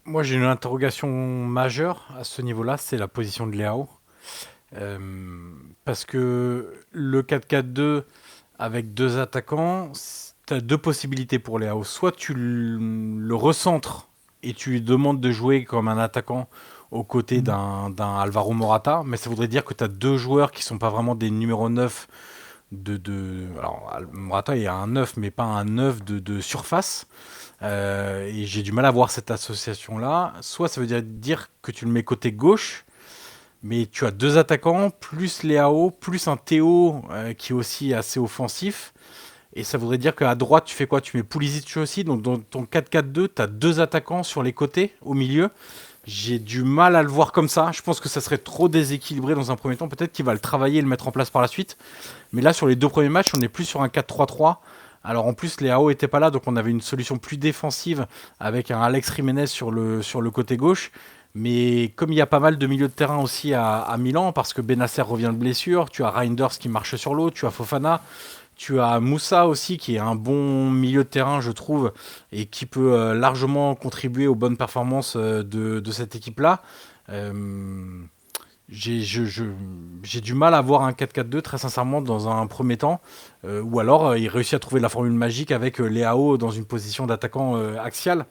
Moi, j'ai une interrogation majeure à ce niveau-là, c'est la position de Léao. Euh, Parce que le 4-4-2 avec deux attaquants, tu as deux possibilités pour Léao. Soit tu le recentres et tu lui demandes de jouer comme un attaquant aux côtés Mm. d'un Alvaro Morata, mais ça voudrait dire que tu as deux joueurs qui sont pas vraiment des numéros 9 alors, Morata est un 9, mais pas un 9 de surface. Et j'ai du mal à voir cette association-là. Soit ça veut dire que tu le mets côté gauche, mais tu as deux attaquants, plus Léao, plus un Théo qui est aussi assez offensif. Et ça voudrait dire qu'à droite, tu fais quoi? Tu mets Pulisic aussi. Donc dans ton 4-4-2, tu as deux attaquants sur les côtés, au milieu. J'ai du mal à le voir comme ça. Je pense que ça serait trop déséquilibré dans un premier temps. Peut-être qu'il va le travailler et le mettre en place par la suite. Mais là, sur les deux premiers matchs, on est plus sur un 4-3-3. Alors en plus, Léao était pas là, donc on avait une solution plus défensive avec un Alex Jiménez sur le côté gauche. Mais comme il y a pas mal de milieux de terrain aussi à Milan, parce que Benacer revient de blessure, tu as Reinders qui marche sur l'eau, tu as Fofana, tu as Moussa aussi qui est un bon milieu de terrain, je trouve, et qui peut largement contribuer aux bonnes performances de cette équipe-là. Euh, j'ai du mal à voir un 4-4-2 très sincèrement dans un premier temps. Ou alors il réussit à trouver la formule magique avec Léao dans une position d'attaquant axial.